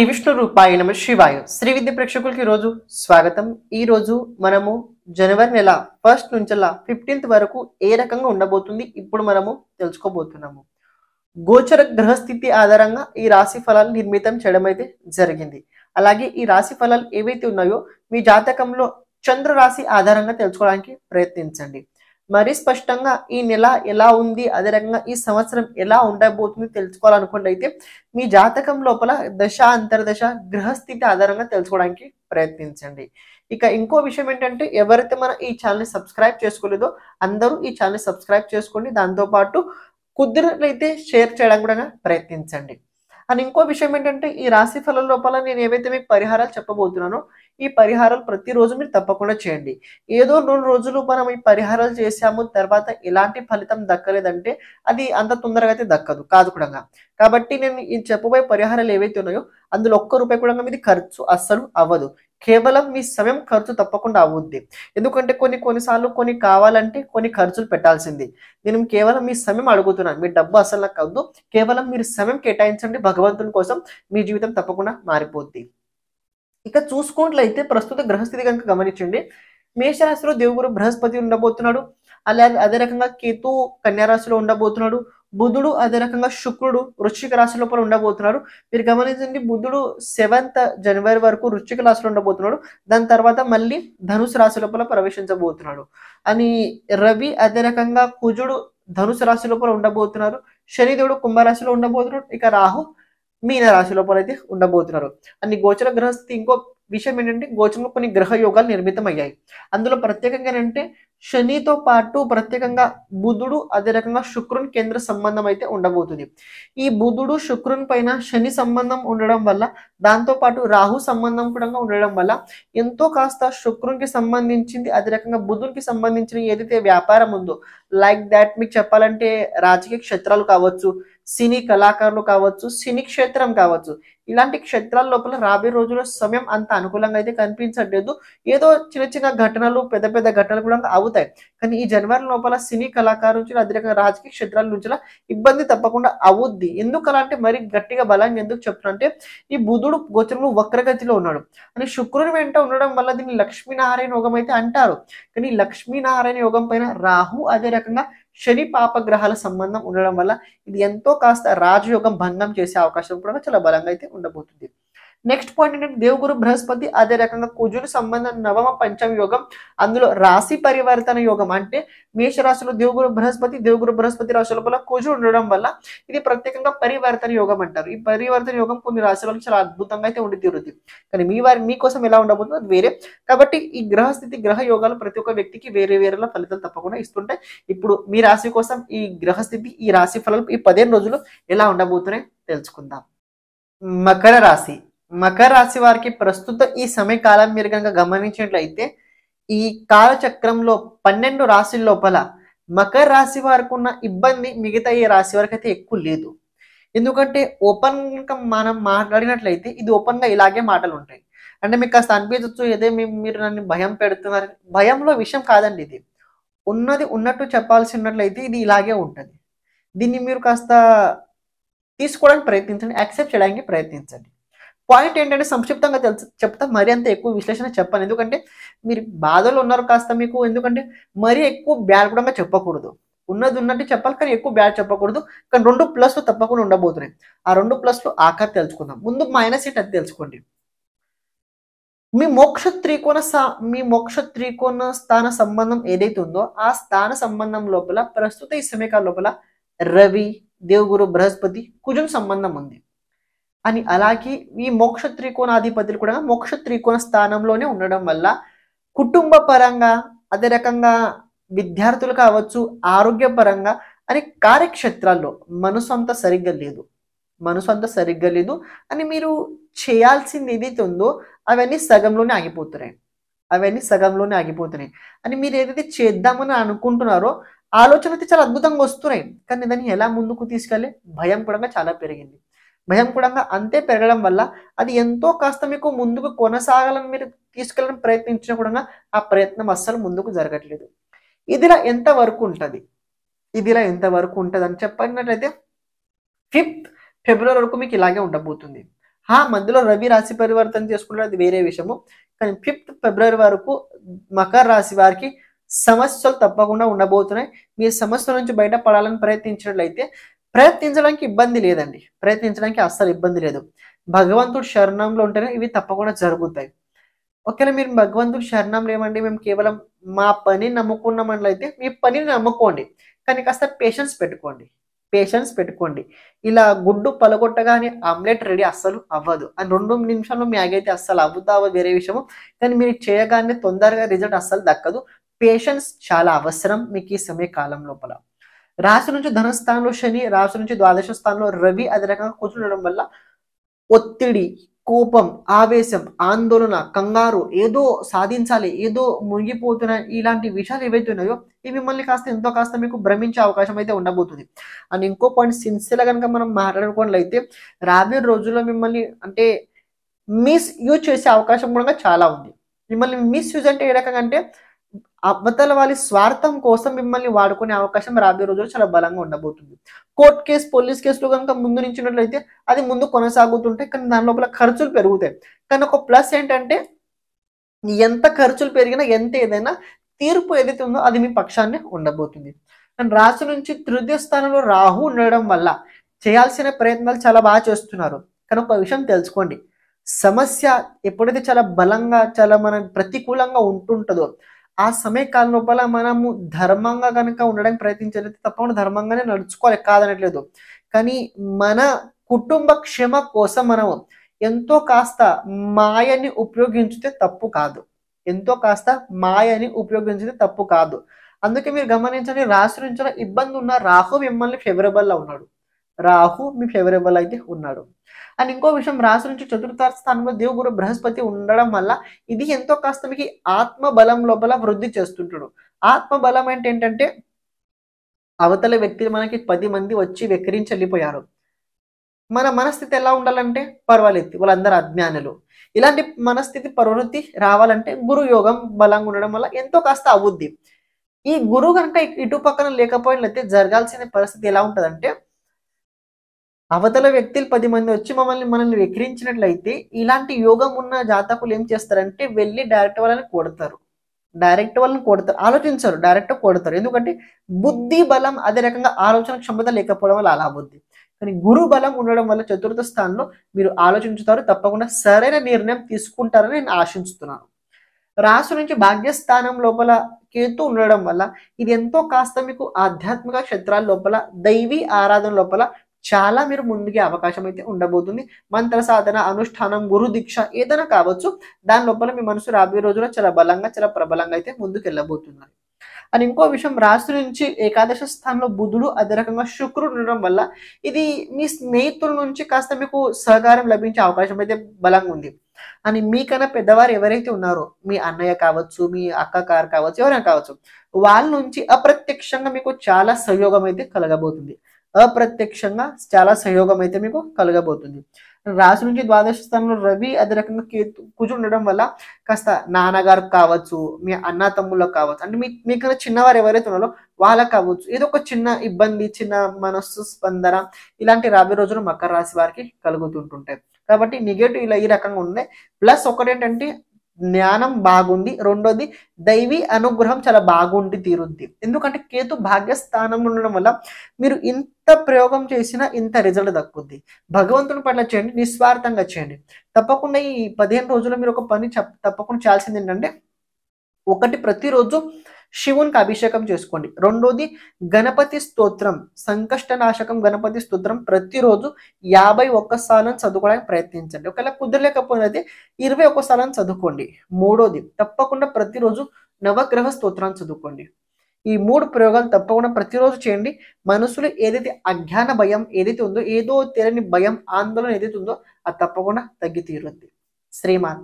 విష్ణు రూపాయ నమ శివాయ. శ్రీ విద్య ప్రేక్షకులకి రోజు స్వాగతం. ఈ రోజు మనము జనవరి నెల 1 నుంచి 15th వరకు ఏ రకంగా ఉండబోతుంది ఇప్పుడు మనము తెలుసుకోబోతున్నాము. గోచర గ్రహస్థితి ఆధారంగా ఈ రాశి ఫలాలు నిర్మితం చేయడం అయితే జరిగింది. అలాగే ఈ రాశి ఫలాలు ఏవైతే ఉన్నాయో మీ జాతకంలో చంద్ర రాశి ఆధారంగా తెలుసుకోవడానికి ప్రయత్నించండి. మరి స్పష్టంగా ఈ నెల ఎలా ఉంది, అదే రకంగా ఈ సంవత్సరం ఎలా ఉండబోతుంది తెలుసుకోవాలనుకుంటే అయితే మీ జాతకం లోపల దశ అంతర్దశ గ్రహస్థితి ఆధారంగా తెలుసుకోవడానికి ప్రయత్నించండి. ఇక ఇంకో విషయం ఏంటంటే ఎవరైతే మన ఈ ఛానల్ని సబ్స్క్రైబ్ చేసుకోలేదో అందరూ ఈ ఛానల్ని సబ్స్క్రైబ్ చేసుకోండి. దాంతోపాటు కుదిరినట్లయితే షేర్ చేయడానికి కూడా ప్రయత్నించండి. అండ్ ఇంకో విషయం ఏంటంటే ఈ రాశి ఫలం లోపల నేను ఏవైతే మీకు పరిహారాలు చెప్పబోతున్నానో ఈ పరిహారాలు ప్రతిరోజు మీరు తప్పకుండా చేయండి. ఏదో 2 రోజులు మనం ఈ పరిహారాలు చేసాము తర్వాత ఎలాంటి ఫలితం దక్కలేదంటే అది అంత తొందరగా అయితే దక్కదు కాదు కూడా. కాబట్టి నేను ఈ చెప్పబోయే పరిహారాలు ఏవైతే ఉన్నాయో అందులో ₹1 కూడా మీది ఖర్చు అస్సలు అవ్వదు. కేవలం మీ సమయం ఖర్చు తప్పకుండా అవుద్ది. ఎందుకంటే కొన్నిసార్లు కొన్ని కావాలంటే కొన్ని ఖర్చులు పెట్టాల్సింది. నేను కేవలం మీ సమయం అడుగుతున్నాను, మీ డబ్బు అసలు నాకు కావద్దు. కేవలం మీరు సమయం కేటాయించండి భగవంతుని కోసం, మీ జీవితం తప్పకుండా మారిపోద్ది. ఇక చూసుకున్నట్లయితే ప్రస్తుత గ్రహస్థితి కనుక గమనించండి. మేషరాశిలో దేవుగురు బృహస్పతి ఉండబోతున్నాడు. అలాగే అదే రకంగా కేతు కన్యా రాశిలో ఉండబోతున్నాడు. బుధుడు అదే రకంగా శుక్రుడు వృశ్చిక రాశి లోపల ఉండబోతున్నాడు. మీరు గమనించండి, బుధుడు 7th జనవరి వరకు వృశ్చిక రాశిలో ఉండబోతున్నాడు. దాని తర్వాత మళ్ళీ ధనుసు రాశి లోపల ప్రవేశించబోతున్నాడు. అని రవి అదే రకంగా కుజుడు ధనుసు రాశి లోపల ఉండబోతున్నారు. శనిదేవుడు కుంభరాశిలో ఉండబోతున్నాడు. ఇక రాహు మీన రాశి లోపల అయితే ఉండబోతున్నారు. అన్ని గోచర గ్రహస్థితి ఇంకో విషయం ఏంటంటే గోచరంలో కొన్ని గ్రహ యోగాలు నిర్మితం అయ్యాయి. అందులో ప్రత్యేకంగా ఏంటంటే శనితో పాటు ప్రత్యేకంగా బుధుడు అదే రకంగా శుక్రుని కేంద్ర సంబంధం అయితే ఉండబోతుంది. ఈ బుధుడు శుక్రుని పైన శని సంబంధం ఉండడం వల్ల, దాంతో పాటు రాహు సంబంధం కూడా ఉండడం వల్ల ఎంతో కాస్త శుక్రునికి సంబంధించింది అదే రకంగా బుధునికి సంబంధించిన ఏదైతే వ్యాపారం ఉందో, లైక్ దాట్ మీకు చెప్పాలంటే రాజకీయ క్షేత్రాలు కావచ్చు, సినీ కళాకారులు కావచ్చు, సినీ క్షేత్రం కావచ్చు, ఇలాంటి క్షేత్రాల లోపల రాబోయే రోజుల్లో సమయం అంత అనుకూలంగా అయితే కనిపించట్లేదు. ఏదో చిన్న చిన్న ఘటనలు పెద్ద పెద్ద ఘటనలు కూడా అవుతాయి. కానీ ఈ జనవరి లోపల సినీ కళాకారు నుంచి అదే రకంగా రాజకీయ క్షేత్రాల నుంచి ఇబ్బంది తప్పకుండా అవుద్ది. ఎందుకు అలా అంటే మరి గట్టిగా బలంగా ఎందుకు చెప్తున్నా అంటే ఈ బుధుడు గోచరంలో వక్రగతిలో ఉన్నాడు అని శుక్రుని వెంట ఉండడం వల్ల దీన్ని లక్ష్మీనారాయణ యోగం అయితే అంటారు. కానీ లక్ష్మీనారాయణ యోగం పైన రాహు అదే రకంగా శని పాప గ్రహాల సంబంధం ఉండడం వల్ల ఇది ఎంతో కాస్త రాజయోగం భంగం చేసే అవకాశం కూడా చాలా బలంగా అయితే ఉండబోతుంది. నెక్స్ట్ పాయింట్ ఏంటంటే దేవుగురు బృహస్పతి అదే రకంగా కుజుని సంబంధం నవమ పంచమ యోగం, అందులో రాశి పరివర్తన యోగం. అంటే మేషరాశిలో దేవుగురు బృహస్పతి రాశి లోపల కుజుడు ఉండడం వల్ల ఇది ప్రత్యేకంగా పరివర్తన యోగం అంటారు. ఈ పరివర్తన యోగం కొన్ని రాశులకు చాలా అద్భుతంగా అయితే ఉండి తీరుతుంది. కానీ మీకోసం ఎలా ఉండబోతుందో అది వేరే. కాబట్టి ఈ గ్రహస్థితి గ్రహ యోగాలు ప్రతి ఒక్క వ్యక్తికి వేరే వేరేలా ఫలితాలు తప్పకుండా ఇస్తుంటాయి. ఇప్పుడు మీ రాశి కోసం ఈ గ్రహస్థితి ఈ రాశి ఫలాలు ఈ 15 రోజులు ఎలా ఉండబోతున్నాయి తెలుసుకుందాం. మకర రాశి వారికి ప్రస్తుత ఈ సమయకాలం మీరు కనుక గమనించినట్లయితే ఈ కాలచక్రంలో 12 రాశుల లోపల మకర రాశి వారికి ఉన్న ఇబ్బంది మిగతా ఏ రాశి వారికి అయితే ఎక్కువ లేదు. ఎందుకంటే ఓపెన్ మనం మాట్లాడినట్లయితే ఇది ఓపెన్ గా ఇలాగే మాటలు ఉంటాయి. అంటే మీకు కాస్త అనిపించవచ్చు ఏదే మీరు నన్ను భయం పెడుతున్నారు. భయంలో విషయం కాదండి, ఇది ఉన్నది ఉన్నట్టు చెప్పాల్సినట్లయితే ఇది ఇలాగే ఉంటుంది. దీన్ని మీరు కాస్త తీసుకోవడానికి ప్రయత్నించండి, యాక్సెప్ట్ చేయడానికి ప్రయత్నించండి. పాయింట్ ఏంటంటే సంక్షిప్తంగా చెప్తా, మరీ అంత ఎక్కువ విశ్లేషణ చెప్పాను. ఎందుకంటే మీరు బాధలు ఉన్నారు కాస్త మీకు, ఎందుకంటే మరీ ఎక్కువ బ్యాడ్ కూడా చెప్పకూడదు. ఉన్నది ఉన్నట్టు చెప్పాలి కానీ ఎక్కువ బ్యాడ్ చెప్పకూడదు. కానీ 2 ప్లస్లు తప్పకుండా ఉండబోతున్నాయి. ఆ 2 ప్లస్లు ఆఖరి తెలుసుకుందాం. ముందు మైనస్ ఏంటి అది తెలుసుకోండి. మీ మోక్ష త్రికోణ స్థాన సంబంధం ఏదైతే ఉందో ఆ స్థాన సంబంధం లోపల ప్రస్తుత ఈ సమయకాల లోపల రవి దేవుగురు బృహస్పతి కుజుని సంబంధం ఉంది. అని అలాగే ఈ మోక్ష త్రికోణాధిపతులు కూడా మోక్ష త్రికోణ స్థానంలోనే ఉండడం వల్ల కుటుంబ పరంగా అదే రకంగా విద్యార్థులు కావచ్చు, ఆరోగ్యపరంగా అని కార్యక్షేత్రాల్లో మనసు అంతా సరిగ్గా లేదు అని మీరు చేయాల్సింది ఏదైతే ఉందో అవన్నీ సగంలోనే ఆగిపోతున్నాయి అని మీరు ఏదైతే చేద్దామని అనుకుంటున్నారో ఆలోచన అయితే చాలా అద్భుతంగా వస్తున్నాయి. కానీ దాన్ని ఎలా ముందుకు తీసుకెళ్ళి భయం కూడా చాలా పెరిగింది. భయం కూడా అంతే పెరగడం వల్ల అది ఎంతో కాస్త మీకు ముందుకు కొనసాగాలని మీరు తీసుకెళ్ళడానికి ప్రయత్నించినా కూడా ఆ ప్రయత్నం అస్సలు ముందుకు జరగట్లేదు. ఇదిలా ఎంత వరకు ఉంటుంది అని చెప్పినట్లయితే 5th ఫిబ్రవరి వరకు మీకు ఇలాగే ఉండబోతుంది. మధ్యలో రవి రాశి పరివర్తన చేసుకుంటే అది వేరే విషయము. కానీ 5th ఫిబ్రవరి వరకు మకర రాశి వారికి సమస్యలు తప్పకుండా ఉండబోతున్నాయి. మీ సమస్యల నుంచి బయటపడాలని ప్రయత్నించడానికి ఇబ్బంది లేదండి. ప్రయత్నించడానికి అస్సలు ఇబ్బంది లేదు. భగవంతుడు శరణంలో ఉంటేనే ఇవి తప్పకుండా జరుగుతాయి. ఒకవేళ మీరు భగవంతుడు శరణంలో ఏమండి మేము కేవలం మా పని నమ్ముకున్నామట్లయితే మీ పనిని నమ్ముకోండి. కానీ కాస్త పేషెన్స్ పెట్టుకోండి. ఇలా గుడ్డు పలగొట్టగానే ఆమ్లెట్ రెడీ అస్సలు అవ్వదు. అని 2 నిమిషాల్లో మ్యాగీ అయితే అస్సలు అవ్వదు వేరే విషయము. కానీ మీరు చేయగానే తొందరగా రిజల్ట్ అస్సలు దక్కదు. పేషెన్స్ చాలా అవసరం మీకు ఈ సమయకాలం లోపల. రాశి నుంచి ధనస్థానంలో శని, రాశి నుంచి ద్వాదశ స్థానంలో రవి అదే రకంగా కూర్చుండడం వల్ల ఒత్తిడి, కోపం, ఆవేశం, ఆందోళన, కంగారు, ఏదో సాధించాలి, ఏదో మునిగిపోతున్న ఇలాంటి విషయాలు ఏవైతే ఉన్నాయో ఇవి మిమ్మల్ని కాస్త మీకు భ్రమించే అవకాశం అయితే ఉండబోతుంది. అండ్ ఇంకో పాయింట్ సిన్సియర్గా కనుక మనం మాట్లాడుకున్నట్లయితే రాబోయే రోజుల్లో మిమ్మల్ని అంటే మిస్యూజ్ చేసే అవకాశం కూడా చాలా ఉంది. మిమ్మల్ని మిస్యూజ్ అంటే ఏ రకంగా అంటే అవతల వాళ్ళ స్వార్థం కోసం మిమ్మల్ని వాడుకునే అవకాశం రాబోయే రోజుల్లో చాలా బలంగా ఉండబోతుంది. కోర్ట్ కేసు, పోలీస్ కేసులు కనుక ముందు నుంచినట్లయితే అది ముందు కొనసాగుతుంటాయి. కానీ దాని లోపల ఖర్చులు పెరుగుతాయి. కానీ ఒక ప్లస్ ఏంటంటే ఎంత ఖర్చులు పెరిగినా ఎంత ఏదైనా తీర్పు ఏదైతే ఉందో అది మీ పక్షాన్ని ఉండబోతుంది. అండ్ రాశి నుంచి తృతీయ స్థానంలో రాహు ఉండడం వల్ల చేయాల్సిన ప్రయత్నాలు చాలా బాగా చేస్తున్నారు. కానీ ఒక విషయం తెలుసుకోండి, సమస్య ఎప్పుడైతే చాలా బలంగా చాలా మన ప్రతికూలంగా ఉంటుంటుందో ఆ సమయకాలం లోపల మనము ధర్మంగా కనుక ఉండడానికి ప్రయత్నించలేదు తప్పకుండా ధర్మంగానే నడుచుకోవాలి, కాదనట్లేదు. కానీ మన కుటుంబ క్షేమ కోసం మనము ఎంతో కాస్త మాయని ఉపయోగించితే తప్పు కాదు. అందుకే మీరు గమనించండి, రాశి నుంచి ఇబ్బంది ఉన్న రాహు మిమ్మల్ని ఫేవరబుల్ లా ఉన్నాడు. రాహు మీ ఫేవరబుల్ అయితే ఉన్నాడు. అండ్ ఇంకో విషయం, రాశి నుంచి చతుర్థ స్థానంలో దేవుగురు బృహస్పతి ఉండడం వల్ల ఇది ఎంతో కాస్త మీకు ఆత్మ బలం లోపల వృద్ధి చేస్తుంటాడు. ఆత్మ బలం అంటే ఏంటంటే అవతల వ్యక్తులు మనకి 10 మంది వచ్చి వెక్కిరించి వెళ్ళిపోయారు. మన మనస్థితి ఎలా ఉండాలంటే పర్వాలేదు, వాళ్ళందరూ అజ్ఞానులు. ఇలాంటి మనస్థితి ప్రవృత్తి రావాలంటే గురు యోగం బలంగా ఉండడం వల్ల ఎంతో కాస్త అవుద్ది. ఈ గురువు కనుక ఇటు పక్కన లేకపోయినట్లయితే జరగాల్సిన పరిస్థితి ఎలా ఉంటుందంటే అవతల వ్యక్తులు 10 మంది వచ్చి మనల్ని వెక్కిరించినట్లయితే ఇలాంటి యోగం ఉన్న జాతకులు ఏం చేస్తారంటే వెళ్ళి డైరెక్ట్ వాళ్ళని కొడతారు. ఆలోచించరు, డైరెక్ట్ కొడతారు. ఎందుకంటే బుద్ధి బలం అదే రకంగా ఆలోచన క్షమత లేకపోవడం వల్ల అలా బుద్ధి. కానీ గురు బలం ఉండడం వల్ల చతుర్థ స్థానంలో మీరు ఆలోచించుతారు, తప్పకుండా సరైన నిర్ణయం తీసుకుంటారని నేను ఆశిస్తున్నాను. రాశి నుంచి భాగ్యస్థానం లోపల కేతు ఉండడం వల్ల ఇది ఎంతో కాస్త మీకు ఆధ్యాత్మిక క్షేత్రాల లోపల దైవీ ఆరాధన లోపల చాలా మీరు ముందుకే అవకాశం అయితే ఉండబోతుంది. మంత్ర సాధన, అనుష్ఠానం, గురు దీక్ష ఏదైనా కావచ్చు, దాని లోపల మీ మనసు రాబోయే రోజుల్లో చాలా బలంగా చాలా ప్రబలంగా అయితే ముందుకు వెళ్ళబోతున్నారు. అండ్ ఇంకో విషయం, రాశి నుంచి ఏకాదశ స్థానంలో బుధుడు అదే రకంగా శుక్రుడు ఉండడం వల్ల ఇది మీ స్నేహితుల నుంచి కాస్త మీకు సహకారం లభించే అవకాశం అయితే బలంగా ఉంది. అని మీకన్నా పెద్దవారు ఎవరైతే ఉన్నారో మీ అన్నయ్య కావచ్చు, మీ అక్క గారు కావచ్చు, ఎవరైనా కావచ్చు, వాళ్ళ నుంచి అప్రత్యక్షంగా మీకు చాలా సహయోగం అయితే కలగబోతుంది. మీకు కలగబోతుంది. రాశి నుంచి ద్వాదశ స్థానంలో రవి అదే రకంగా కేతు కూర్చుని ఉండడం వల్ల కాస్త నాన్నగారు కావచ్చు, మీ అన్న తమ్ముళ్ళకు కావచ్చు, అంటే మీకన్నా చిన్నవారు ఎవరైతే ఉన్నారో వాళ్ళకి కావచ్చు, ఏదో ఒక చిన్న ఇబ్బంది, చిన్న మనస్సు స్పందన ఇలాంటి రాబోయే రోజులు మకర రాశి వారికి కలుగుతుంటుంటాయి. కాబట్టి నెగటివ్ ఇలా ఈ రకంగా ఉన్నాయి. ప్లస్ ఒకటి ఏంటంటే జ్ఞానం బాగుంది, రెండోది దైవీ అనుగ్రహం చాలా బాగుండి తీరుద్ది. ఎందుకంటే కేతు భాగ్యస్థానంలో ఉండడం వల్ల మీరు ఇంత ప్రయోగం చేసినా ఇంత రిజల్ట్ దక్కుద్ది. భగవంతుని పట్ల చేయండి, నిస్వార్థంగా చేయండి. తప్పకుండా ఈ 15 రోజుల్లో మీరు ఒక పని తప్పకుండా చేయాల్సింది ఏంటంటే, ఒకటి ప్రతిరోజు శివునికి అభిషేకం చేసుకోండి. రెండోది గణపతి స్తోత్రం, సంకష్టనాశకం గణపతి స్తోత్రం ప్రతిరోజు 51 సార్లు చదువుకోవడానికి ప్రయత్నించండి. ఒకవేళ కుదరలేకపోయినైతే 21 సార్లు చదువుకోండి. మూడోది తప్పకుండా ప్రతిరోజు నవగ్రహ స్తోత్రాన్ని చదువుకోండి. ఈ 3 ప్రయోగాలు తప్పకుండా ప్రతిరోజు చేయండి. మనసులో ఏదైతే అజ్ఞాన భయం ఏదైతే ఉందో, ఏదో తెలియని భయం, ఆందోళన ఏదైతే ఉందో అది తప్పకుండా తగ్గి తీరుద్ది. శ్రీమాత.